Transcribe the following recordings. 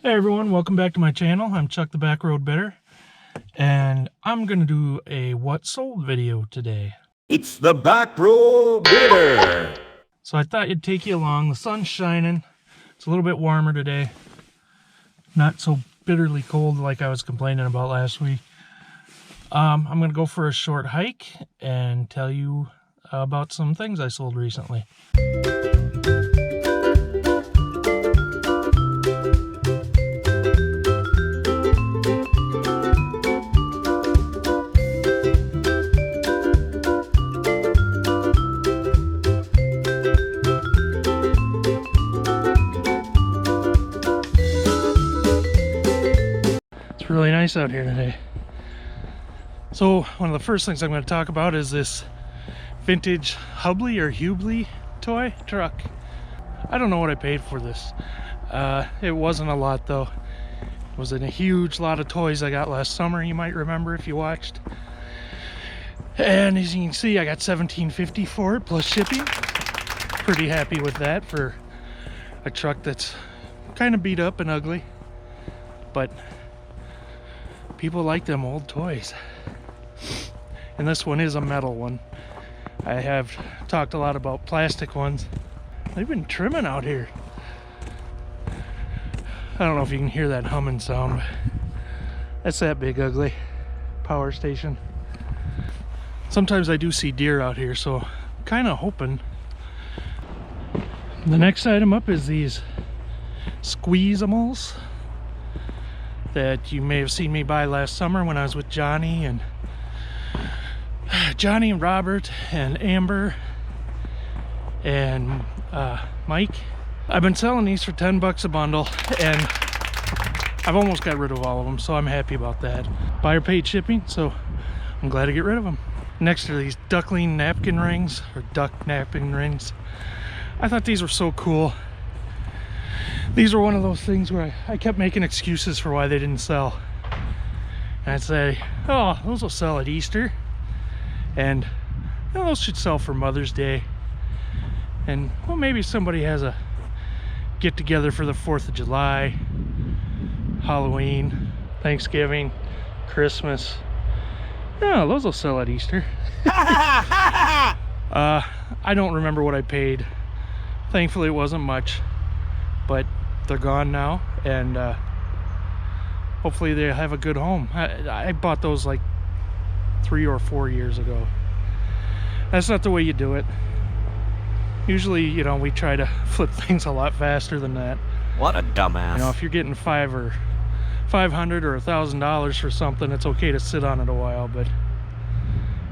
Hey everyone, welcome back to my channel. I'm Chuck the Backroad Bidder, and I'm going to do a what sold video today. It's the Backroad Bidder. So I thought it'd take you along. The sun's shining. It's a little bit warmer today. Not so bitterly cold like I was complaining about last week. I'm going to go for a short hike and tell you about some things I sold recently. It's really nice out here today. So one of the first things I'm going to talk about is this vintage Hubley Toy Truck. I don't know what I paid for this. It wasn't a lot though. It was in a huge lot of toys I got last summer, you might remember if you watched. And as you can see, I got $17.50 for it plus shipping. Pretty happy with that for a truck that's kind of beat up and ugly, but people like them old toys. And this one is a metal one. I have talked a lot about plastic ones. They've been trimming out here. I don't know if you can hear that humming sound, but that's that big ugly power station. Sometimes I do see deer out here, so I'm kind of hoping. The next item up is these Squeezamals that you may have seen me buy last summer when I was with Johnny and Robert and Amber and Mike. I've been selling these for 10 bucks a bundle, and I've almost got rid of all of them, so I'm happy about that. Buyer paid shipping, so I'm glad to get rid of them. Next are these Duckling napkin rings, or duck napkin rings. I thought these were so cool. These were one of those things where I kept making excuses for why they didn't sell. And I'd say, oh, those will sell at Easter. And you know, those should sell for Mother's Day. And well, maybe somebody has a get together for the 4th of July, Halloween, Thanksgiving, Christmas. No, those will sell at Easter. I don't remember what I paid. Thankfully it wasn't much, but they're gone now, and hopefully they have a good home. I bought those like 3 or 4 years ago. That's not the way you do it. Usually, you know, we try to flip things a lot faster than that. What a dumbass. You know, if you're getting $500 or $1,000 for something, it's okay to sit on it a while, but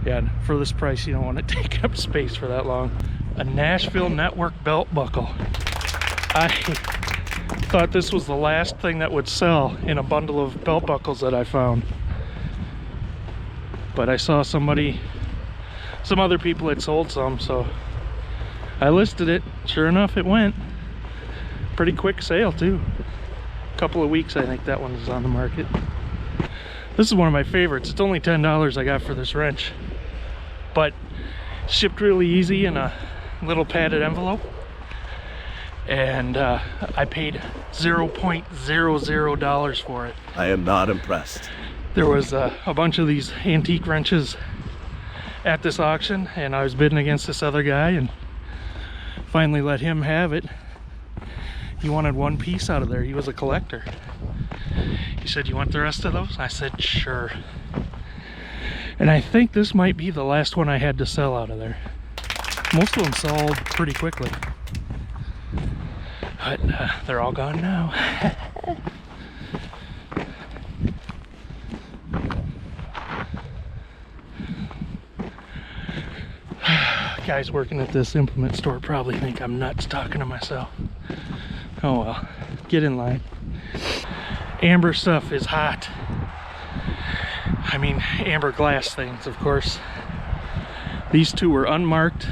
yeah, for this price you don't want to take up space for that long. A Nashville network belt buckle. I thought this was the last thing that would sell in a bundle of belt buckles that I found, but I saw some other people had sold some, so I listed it. Sure enough, it went. Pretty quick sale too. A couple of weeks I think that one is on the market. This is one of my favorites. It's only $10 I got for this wrench, but shipped really easy in a little padded envelope, and I paid $0.00 for it. I am not impressed. There was a bunch of these antique wrenches at this auction, and I was bidding against this other guy and finally let him have it. He wanted one piece out of there. He was a collector. He said, "You want the rest of those?" I said, "Sure." And I think this might be the last one I had to sell out of there. Most of them sold pretty quickly, but they're all gone now. Guys working at this implement store probably think I'm nuts talking to myself. Oh well, get in line. Amber stuff is hot. I mean, amber glass things, of course. These two were unmarked,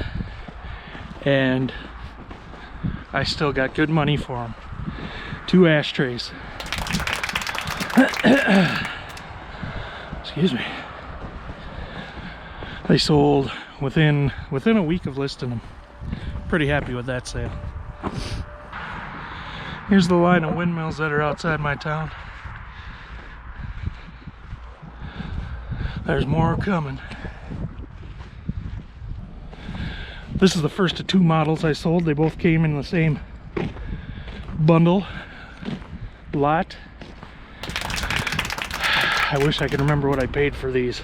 and I still got good money for them. 2 ashtrays. Excuse me. They sold within a week of listing them. Pretty happy with that sale. Here's the line of windmills that are outside my town. There's more coming. This is the first of 2 models I sold. They both came in the same bundle lot. I wish I could remember what I paid for these.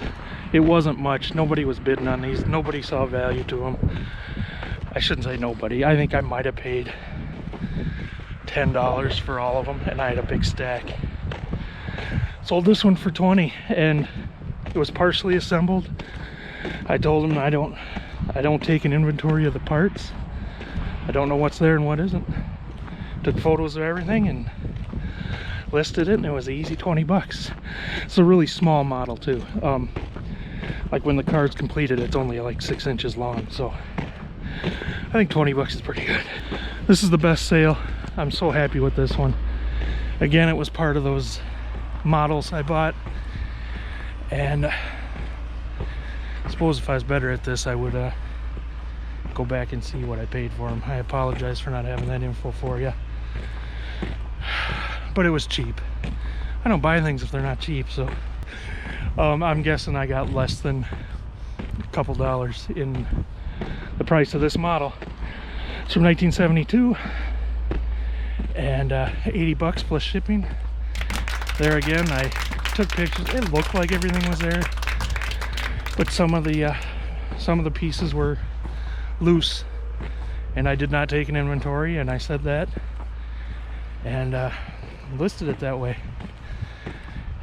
It wasn't much. Nobody was bidding on these. Nobody saw value to them. I shouldn't say nobody. I think I might have paid $10 for all of them, and I had a big stack. Sold this one for $20, and it was partially assembled. I told them I don't take an inventory of the parts. I don't know what's there and what isn't. Took photos of everything and listed it, and it was easy 20 bucks. It's a really small model too. Like when the car's completed, it's only like 6 inches long, so I think 20 bucks is pretty good. This is the best sale. I'm so happy with this one. Again, it was part of those models I bought, and I suppose if I was better at this, I would go back and see what I paid for them. I apologize for not having that info for you, but it was cheap. I don't buy things if they're not cheap, so I'm guessing I got less than a couple dollars in the price of this model. It's from 1972, and 80 bucks plus shipping. There again, I took pictures. It looked like everything was there, but some of the pieces were loose, and I did not take an inventory, and I said that, and listed it that way,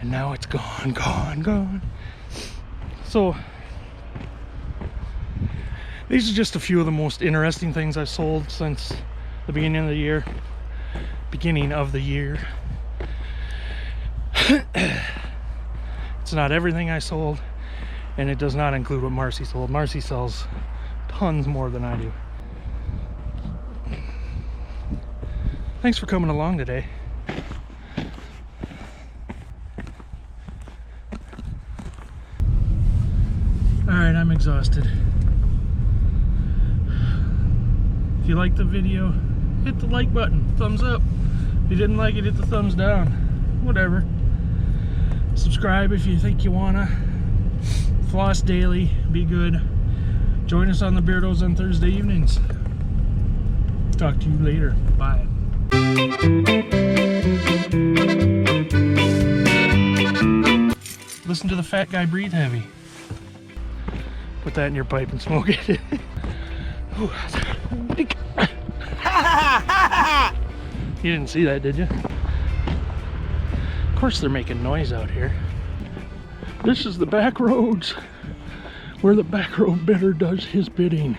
and now it's gone. So these are just a few of the most interesting things I've sold since the beginning of the year. It's not everything I sold, and it does not include what Marcy sold. Marcy sells tons more than I do. Thanks for coming along today. Alright, I'm exhausted. If you liked the video, hit the like button, thumbs up. If you didn't like it, hit the thumbs down. Whatever. Subscribe if you think you wanna. Floss daily, be good. Join us on the Beardos on Thursday evenings. Talk to you later. Bye. Listen to the fat guy breathe heavy. Put that in your pipe and smoke it. You didn't see that, did you? Of course they're making noise out here. This is the back roads, where the back road bidder does his bidding.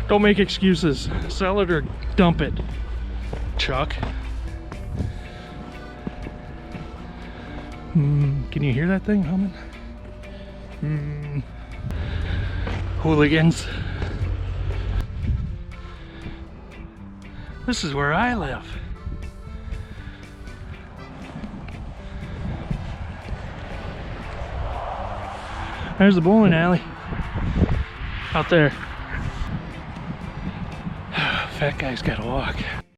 Don't make excuses. Sell it or dump it, Chuck. Can you hear that thing humming? Hooligans. This is where I live. There's the bowling alley out there. Fat guy's gotta walk.